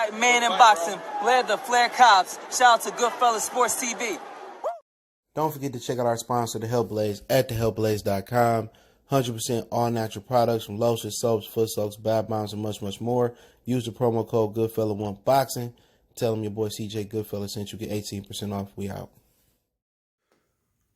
Featherweight man in boxing led the Flair Cops. Shout out to Goodfellas Sports TV. Don't forget to check out our sponsor, The Health Blaze, at thehealthblaze.com. 100% all natural products from lotions, soaps, foot soaks, bath bombs, and much, much more. Use the promo code Goodfella1Boxing. Tell them your boy CJ Goodfella sent you. Get 18% off. We out.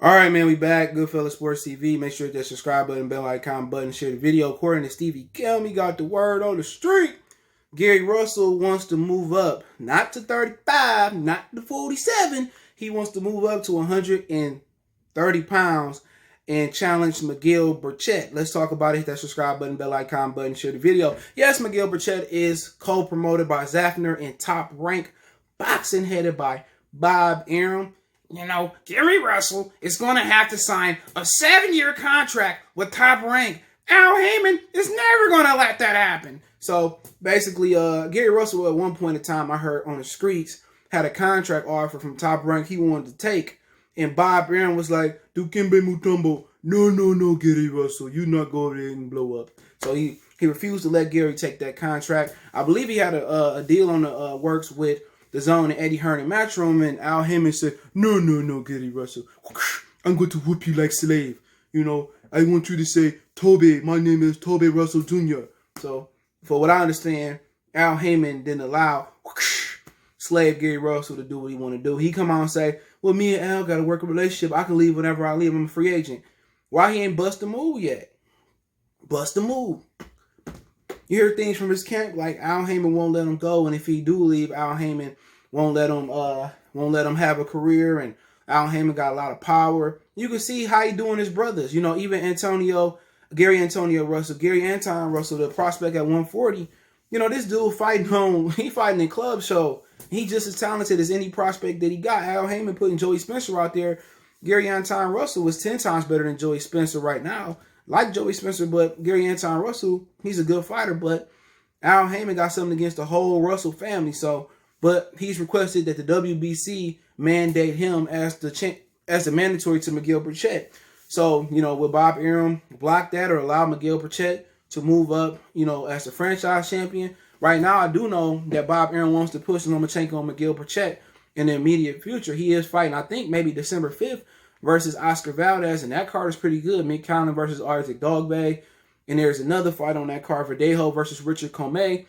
All right, man, we back. Goodfellas Sports TV. Make sure to hit that subscribe button, bell icon button, share the video. According to Stevie Kelmy, got the word on the street. Gary Russell wants to move up, not to 35, not to 47. He wants to move up to 130 pounds and challenge Miguel Berchelt. Let's talk about it. Hit that subscribe button, bell icon button, share the video. Yes, Miguel Berchelt is co-promoted by Zafner and Top Rank Boxing, headed by Bob Arum. You know, Gary Russell is going to have to sign a 7-year contract with Top Rank. Al Heyman is never going to let that happen. So, basically, Gary Russell, at one point in time, I heard on the streets, had a contract offer from Top Rank he wanted to take. And Bob Arum was like, Dukembe Mutombo, no, Gary Russell, you not go over there and blow up. So he refused to let Gary take that contract. I believe he had a deal on the works with the Zone and Eddie Hearn and Matchroom, and Al Heyman said, no, Gary Russell, I'm going to whoop you like slave. You know, I want you to say, Toby, my name is Toby Russell Jr. So, for what I understand, Al Heyman didn't allow slave Gary Russell to do what he want to do. He come out and say, well, me and Al got to work a relationship. I can leave whenever I leave. I'm a free agent. Why he ain't bust a move yet? Bust a move. You hear things from his camp like Al Heyman won't let him go, and if he do leave, Al Heyman won't let him have a career, and Al Heyman got a lot of power. You can see how he doing his brothers. You know, even Gary Antonio Russell, the prospect at 140. You know, this dude he fighting in club show. He just as talented as any prospect that he got. Al Heyman putting Joey Spencer out there. Gary Anton Russell was 10 times better than Joey Spencer right now. Like Joey Spencer, but Gary Anton Russell, he's a good fighter. But Al Heyman got something against the whole Russell family. So, but he's requested that the WBC mandate him as the mandatory to Miguel Berchelt. So, you know, will Bob Arum block that or allow Miguel Berchelt to move up, you know, as the franchise champion? Right now, I do know that Bob Arum wants to push Lomachenko and Miguel Berchelt in the immediate future. He is fighting, I think, maybe December 5th versus Oscar Valdez, and that card is pretty good. Mick Counter versus Isaac Dogbe. And there's another fight on that card, Verdejo versus Richard Comey.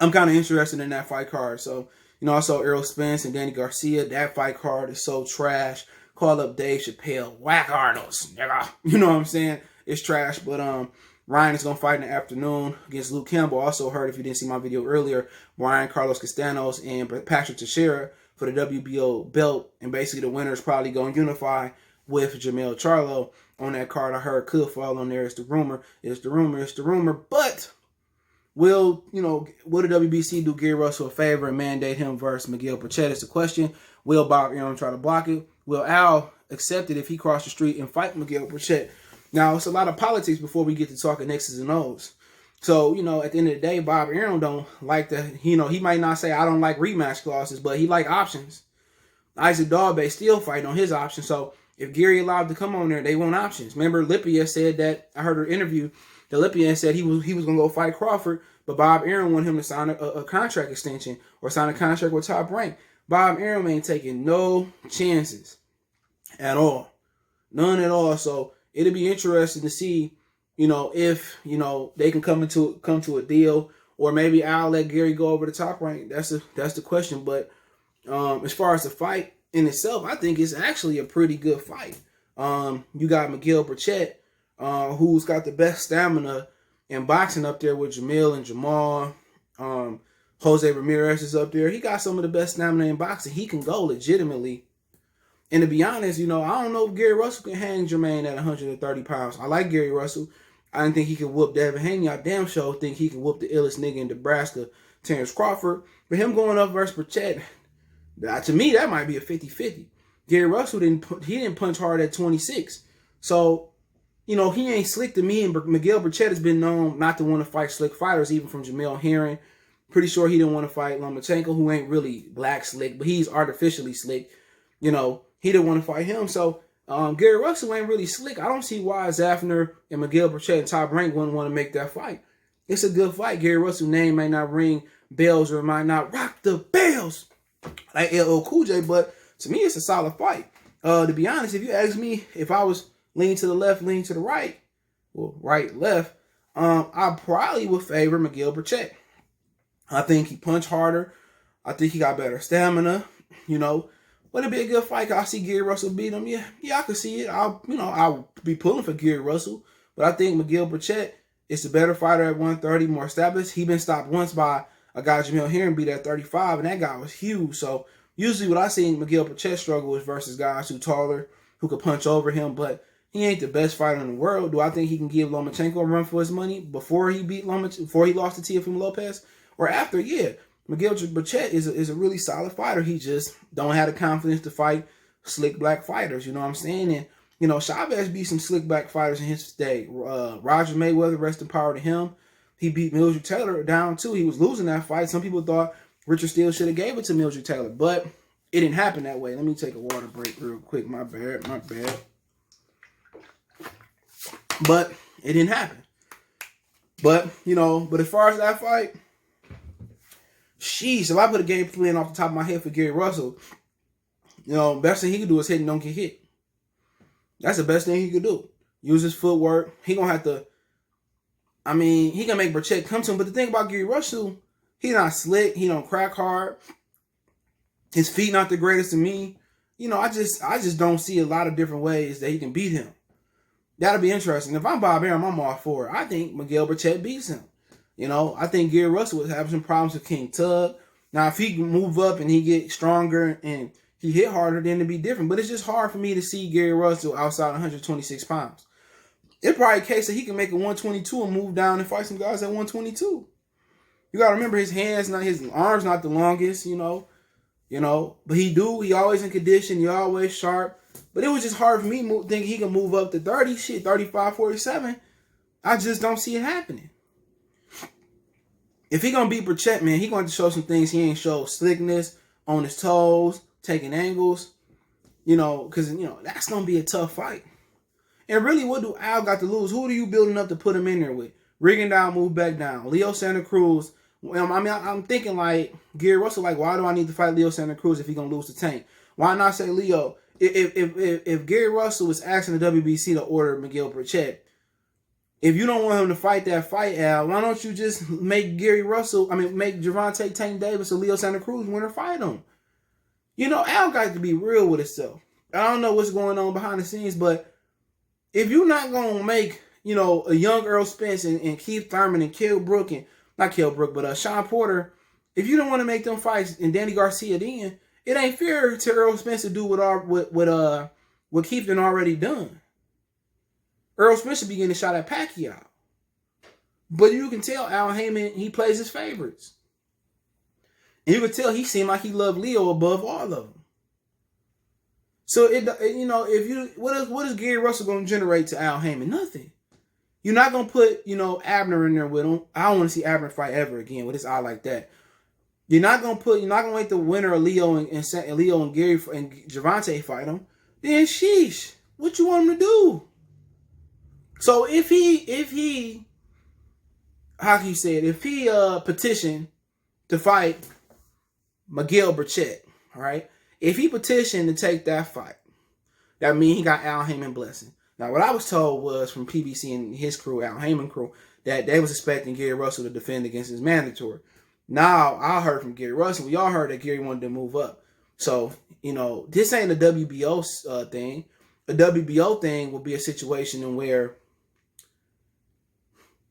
I'm kind of interested in that fight card. So, you know, I saw Errol Spence and Danny Garcia. That fight card is so trash. Call up Dave Chappelle. Whack Arnold's, nigga. You know what I'm saying? It's trash, but Ryan is going to fight in the afternoon against Luke Campbell. Also heard, if you didn't see my video earlier, Brian Carlos Castanos and Patrick Teixeira for the WBO belt. And basically the winner is probably going to unify with Jamel Charlo on that card. I heard could fall on there. It's the rumor. But will the WBC do Gary Russell a favor and mandate him versus Miguel Berchelt? Is the question. Will Bob Arum try to block it? Will Al accept it if he crossed the street and fight Miguel Berchelt? Now, it's a lot of politics before we get to talking X's and O's. So, you know, at the end of the day, Bob Arum don't like he might not say, I don't like rematch clauses, but he like options. Isaac Dogbe still fighting on his option. So, if Gary allowed to come on there, they want options. Remember, Lipia said that, I heard her interview, that Lipia said he was going to go fight Crawford, but Bob Arum wanted him to sign a contract extension or sign a contract with Top Rank. Bob Arum ain't taking no chances at all. None at all. So, it'll be interesting to see, you know, if, you know, they can come to a deal, or maybe I'll let Gary go over the Top Rank. That's the question. But as far as the fight in itself, I think it's actually a pretty good fight. You got Miguel Berchelt, who's got the best stamina in boxing up there with Jamil and Jamal. Jose Ramirez is up there. He got some of the best stamina in boxing. He can go legitimately. And to be honest, you know, I don't know if Gary Russell can hang Jermaine at 130 pounds. I like Gary Russell. I didn't think he could whoop Devin Haney. I damn sure think he can whoop the illest nigga in Nebraska, Terrence Crawford. But him going up versus Berchelt, to me, that might be a 50-50. Gary Russell didn't punch hard at 26. So, you know, he ain't slick to me. And Miguel Berchelt has been known not to want to fight slick fighters, even from Jamel Herring. Pretty sure he didn't want to fight Lomachenko, who ain't really black slick, but he's artificially slick. You know, he didn't want to fight him. So Gary Russell ain't really slick. I don't see why Zafner and Miguel Berchelt and Top Rank wouldn't want to make that fight. It's a good fight. Gary Russell's name may not ring bells or might not rock the bells like LL Cool J, but to me, it's a solid fight. To be honest, if you ask me if I was leaning to the left, leaning to the right, well, right, left, I probably would favor Miguel Berchelt. I think he punched harder. I think he got better stamina, you know. But it'd be a good fight. I see Gary Russell beat him. Yeah, I could see it. I'll be pulling for Gary Russell. But I think Miguel Berchelt is the better fighter at 130, more established. He been stopped once by a guy, Jamil Herring, beat at 35, and that guy was huge. So usually what I see Miguel Berchelt struggle is versus guys who taller, who could punch over him, but he ain't the best fighter in the world. Do I think he can give Lomachenko a run for his money before he beat before he lost to Teofimo Lopez? Or after? Yeah. Miguel Berchelt is a really solid fighter. He just don't have the confidence to fight slick black fighters. You know what I'm saying? And, you know, Chavez beat some slick black fighters in his day. Roger Mayweather, rest in power to him. He beat Mildred Taylor down, too. He was losing that fight. Some people thought Richard Steele should have gave it to Mildred Taylor, but it didn't happen that way. Let me take a water break real quick. My bad. But it didn't happen. But, you know, but as far as that fight, sheesh, if I put a game plan off the top of my head for Gary Russell, you know, best thing he can do is hit and don't get hit. That's the best thing he could do. Use his footwork. He gonna have to, I mean, he can make Berchelt come to him. But the thing about Gary Russell, he not slick. He don't crack hard. His feet not the greatest to me. You know, I just don't see a lot of different ways that he can beat him. That'll be interesting. If I'm Bob Arum, I'm all for it. I think Miguel Berchelt beats him. You know, I think Gary Russell was having some problems with King Tug. Now, if he can move up and he get stronger and he hit harder, then it'd be different. But it's just hard for me to see Gary Russell outside 126 pounds. It's probably a case that he can make a 122 and move down and fight some guys at 122. You got to remember his arms not the longest, you know, but he always in condition, he always sharp. But it was just hard for me thinking he can move up to 30, 35, 47. I just don't see it happening. If he gonna beat Berchelt, man, he going to show some things he ain't showed. Slickness, on his toes, taking angles, you know, because, you know, that's going to be a tough fight. And really, what do Al got to lose? Who are you building up to put him in there with? Rigondeaux, move back down. Leo Santa Cruz. I mean, I'm thinking like Gary Russell, like, why do I need to fight Leo Santa Cruz if he going to lose the Tank? Why not say Leo? If Gary Russell was asking the WBC to order Miguel Berchelt, if you don't want him to fight that fight, Al, why don't you just make make Gervonta Tank Davis or Leo Santa Cruz winner fight him? You know, Al got to be real with himself. I don't know what's going on behind the scenes, but if you're not going to make, you know, a young Earl Spence and Keith Thurman and Sean Porter, if you don't want to make them fights and Danny Garcia then, it ain't fair to Earl Spence to do what Keith done already done. Earl Spence should be getting a shot at Pacquiao. But you can tell Al Haymon, he plays his favorites. And you can tell he seemed like he loved Leo above all of them. So, what is Gary Russell going to generate to Al Haymon? Nothing. You're not going to put, Abner in there with him. I don't want to see Abner fight ever again with his eye like that. You're not going to make the winner of Leo and Gary and Gervonta fight him. Then sheesh, what you want him to do? So if he petitioned to fight Miguel Berchelt, all right? If he petitioned to take that fight, that means he got Al Haymon blessing. Now, what I was told was from PBC and his crew, Al Haymon crew, that they was expecting Gary Russell to defend against his mandatory. Now, I heard from Gary Russell. We all heard that Gary wanted to move up. So, this ain't a WBO thing. A WBO thing will be a situation where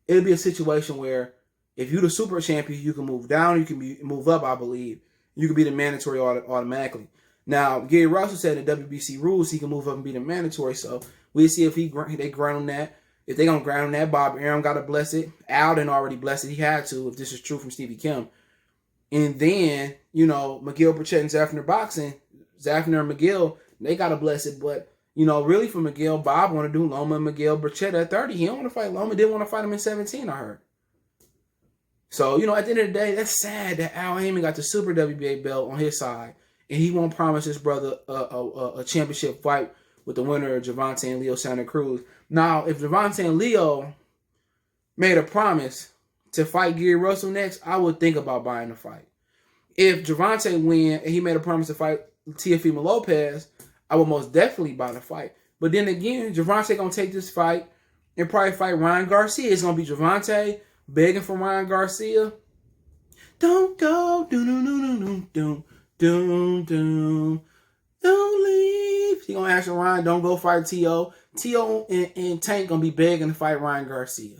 it'll be a situation where if you're the super champion, you can move down, you can move up, I believe. You can be the mandatory automatically. Now, Gary Russell said in the WBC rules he can move up and be the mandatory. So we'll see if they grant him that. If they're going to grant him that, Bob Arum got to bless it. Al didn't already bless it. He had to, if this is true from Stevie Kim. And then, Miguel Berchelt and Zafner and Miguel, they got to bless it. But, really for Miguel, Bob want to do Loma and Miguel Berchelt at 30. He don't want to fight Loma. Didn't want to fight him in 17, I heard. So, at the end of the day, that's sad that Al Haymon got the Super WBA belt on his side. And he won't promise his brother a championship fight with the winner of Gervonta and Leo Santa Cruz. Now, if Gervonta and Leo made a promise to fight Gary Russell next, I would think about buying the fight. If Gervonta win and he made a promise to fight Teofimo Lopez, I would most definitely buy the fight. But then again, Gervonta gonna take this fight and probably fight Ryan Garcia. It's gonna be Gervonta begging for Ryan Garcia. Don't go, don't leave. He gonna ask Ryan, don't go fight T.O. T.O. and Tank gonna be begging to fight Ryan Garcia.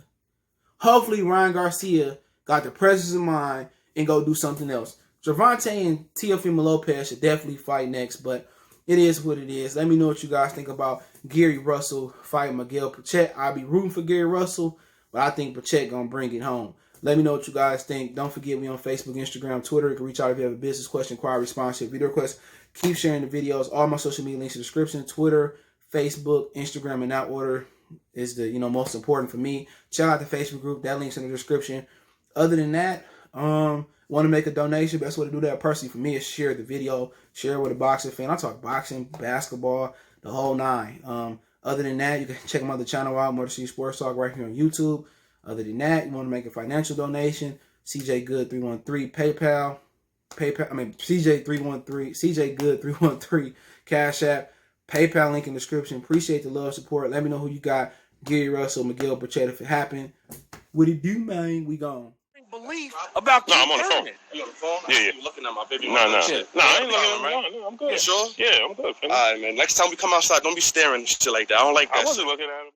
Hopefully Ryan Garcia got the presence of mind and go do something else. Gervonta and Teofimo Lopez should definitely fight next, but it is what it is. Let me know what you guys think about Gary Russell fighting Miguel Berchelt. I'll be rooting for Gary Russell, but I think Berchelt gonna bring it home. Let me know what you guys think. Don't forget, we on Facebook, Instagram, Twitter. You can reach out if you have a business question, inquiry, sponsorship, video request. Keep sharing the videos. All my social media links in the description. Twitter, Facebook, Instagram, in that order is the most important for me. Check out the Facebook group. That link's in the description. Other than that, want to make a donation? Best way to do that personally for me is share the video. Share it with a boxing fan. I talk boxing, basketball, the whole nine. Other than that, you can check my other channel out, Motor City Sports Talk, right here on YouTube. Other than that, you want to make a financial donation, CJ Good 313 PayPal. CJ Good 313 Cash App. PayPal link in the description. Appreciate the love, support. Let me know who you got. Gary Russell, Miguel Berchelt, if it happened. What it do, man? We gone. Belief about I'm on the phone. You on the phone? Yeah. You looking at my baby? No, I ain't looking. No, I'm good. You sure? Yeah, I'm good. All right, man. Next time we come outside, don't be staring and shit like that. I don't like that. I wasn't shit. looking at him.